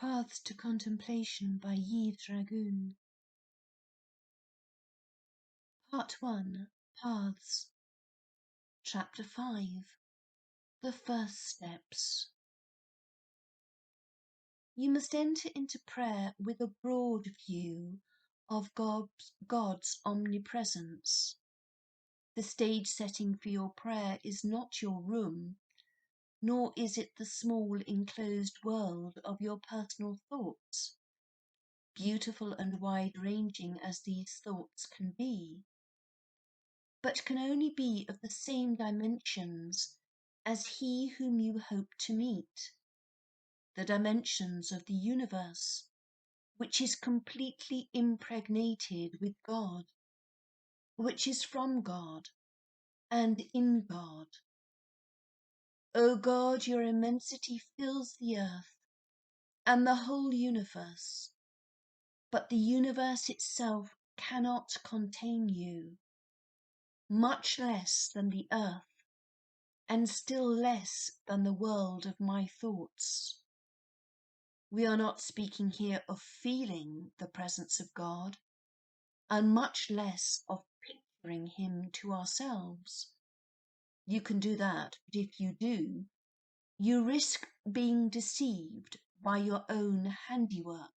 Paths to Contemplation by Yves Raguin. Part 1. Paths. Chapter 5. The First Steps. You must enter into prayer with a broad view of God's omnipresence. The stage setting for your prayer is not your room, nor is it the small enclosed world of your personal thoughts, beautiful and wide-ranging as these thoughts can be, but can only be of the same dimensions as he whom you hope to meet, the dimensions of the universe, which is completely impregnated with God, which is from God and in God. O God, your immensity fills the earth and the whole universe, but the universe itself cannot contain you, much less than the earth, and still less than the world of my thoughts. We are not speaking here of feeling the presence of God, and much less of picturing him to ourselves. You can do that, but if you do, you risk being deceived by your own handiwork.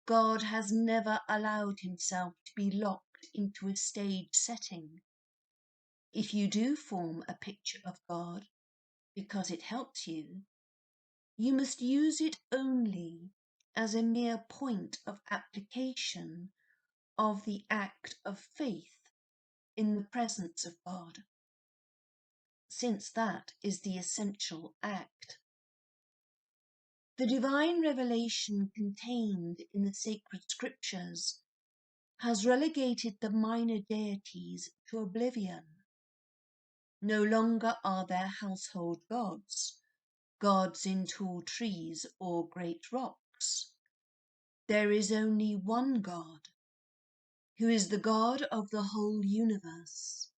God has never allowed himself to be locked into a stage setting. If you do form a picture of God because it helps you, you must use it only as a mere point of application of the act of faith in the presence of God, since that is the essential act. The divine revelation contained in the sacred scriptures has relegated the minor deities to oblivion. No longer are there household gods, gods in tall trees or great rocks. There is only one God, who is the God of the whole universe.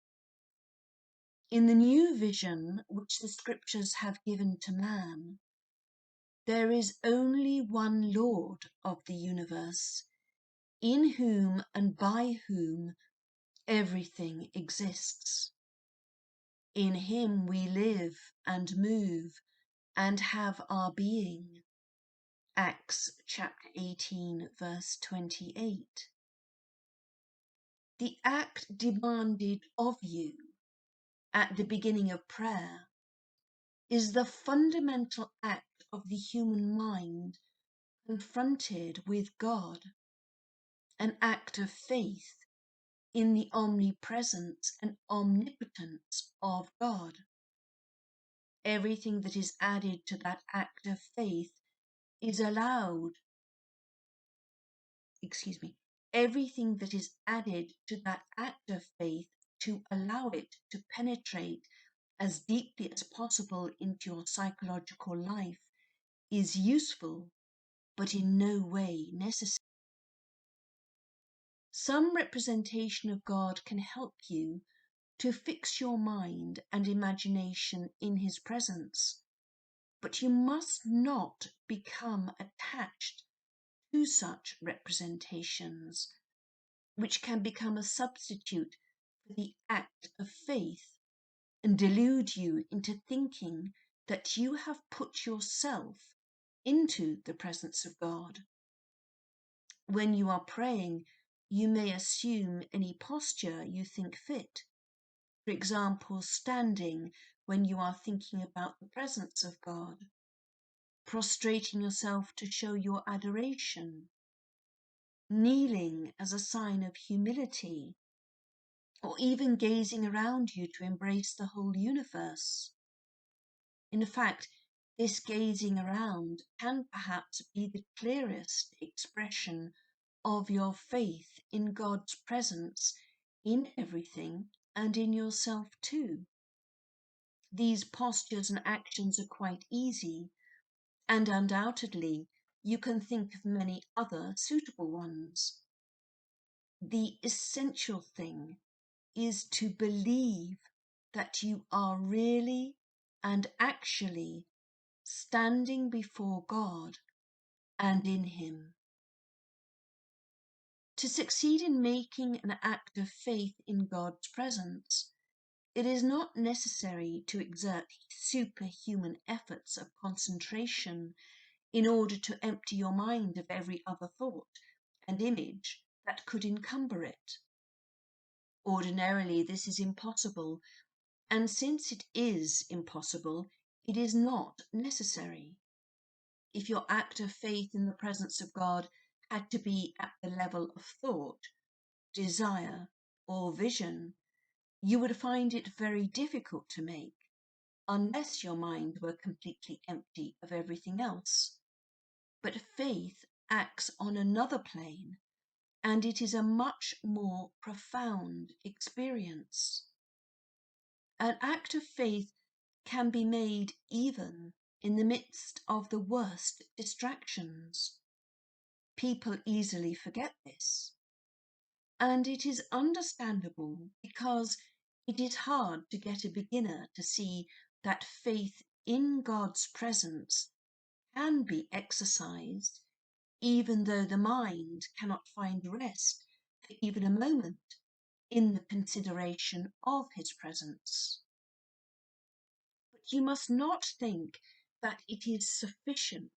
In the new vision which the scriptures have given to man, there is only one Lord of the universe, in whom and by whom everything exists. In him we live and move and have our being. Acts chapter 18, verse 28. The act demanded of you at the beginning of prayer is the fundamental act of the human mind confronted with God, an act of faith in the omnipresence and omnipotence of God. Everything that is added to that act of faith is everything that is added to that act of faith to allow it to penetrate as deeply as possible into your psychological life is useful, but in no way necessary. Some representation of God can help you to fix your mind and imagination in his presence, but you must not become attached to such representations, which can become a substitute for the act of faith and delude you into thinking that you have put yourself into the presence of God. When you are praying, you may assume any posture you think fit. For example, standing when you are thinking about the presence of God, prostrating yourself to show your adoration, kneeling as a sign of humility, or even gazing around you to embrace the whole universe. In fact, this gazing around can perhaps be the clearest expression of your faith in God's presence in everything and in yourself too. These postures and actions are quite easy, and undoubtedly you can think of many other suitable ones. The essential thing is to believe that you are really and actually standing before God and in Him. To succeed in making an act of faith in God's presence, it is not necessary to exert superhuman efforts of concentration in order to empty your mind of every other thought and image that could encumber it. Ordinarily, this is impossible, and since it is impossible, it is not necessary. If your act of faith in the presence of God had to be at the level of thought, desire, or vision, you would find it very difficult to make, unless your mind were completely empty of everything else. But faith acts on another plane, and it is a much more profound experience. An act of faith can be made even in the midst of the worst distractions. People easily forget this. And it is understandable because it is hard to get a beginner to see that faith in God's presence can be exercised even though the mind cannot find rest for even a moment in the consideration of His presence. But you must not think that it is sufficient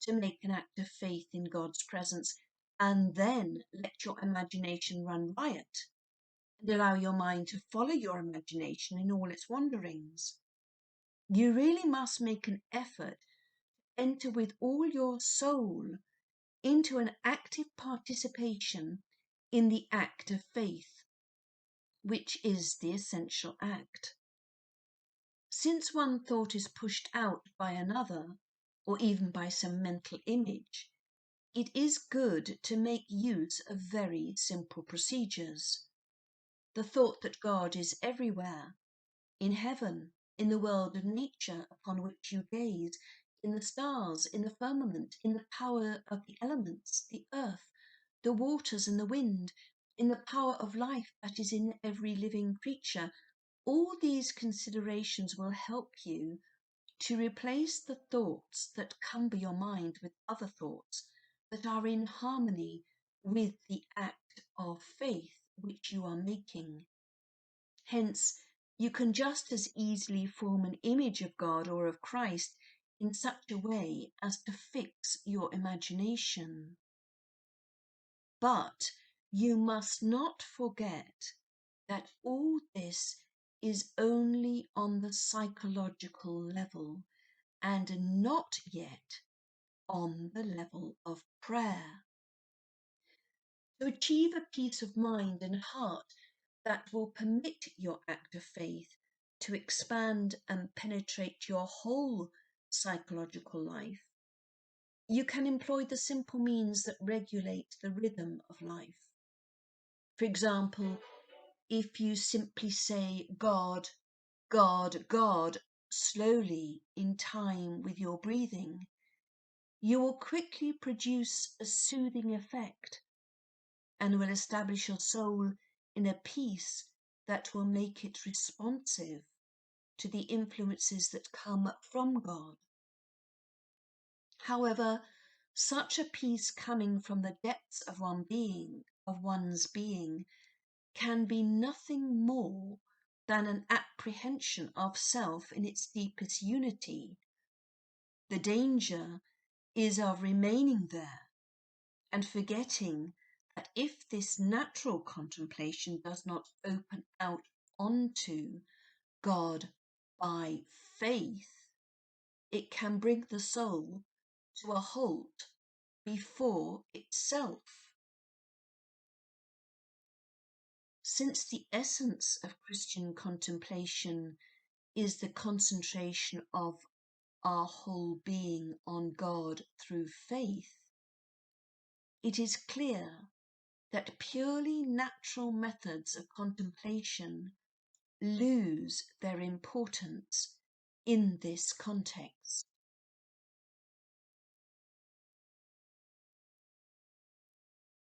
to make an act of faith in God's presence and then let your imagination run riot and allow your mind to follow your imagination in all its wanderings. You really must make an effort to enter with all your soul into an active participation in the act of faith, which is the essential act. Since one thought is pushed out by another, or even by some mental image, it is good to make use of very simple procedures. The thought that God is everywhere, in heaven, in the world of nature upon which you gaze, in the stars, in the firmament, in the power of the elements, the earth, the waters and the wind, in the power of life that is in every living creature. All these considerations will help you to replace the thoughts that cumber your mind with other thoughts that are in harmony with the act of faith which you are making. Hence, you can just as easily form an image of God or of Christ in such a way as to fix your imagination. But you must not forget that all this is only on the psychological level and not yet on the level of prayer. To achieve a peace of mind and heart that will permit your act of faith to expand and penetrate your whole psychological life, you can employ the simple means that regulate the rhythm of life. For example, if you simply say God, God, God slowly in time with your breathing, you will quickly produce a soothing effect and will establish your soul in a peace that will make it responsive to the influences that come from God. However, such a peace coming from the depths of one's being, can be nothing more than an apprehension of self in its deepest unity. The danger is of remaining there and forgetting that if this natural contemplation does not open out onto God by faith, it can bring the soul to a halt before itself. Since the essence of Christian contemplation is the concentration of our whole being on God through faith, it is clear that purely natural methods of contemplation lose their importance in this context.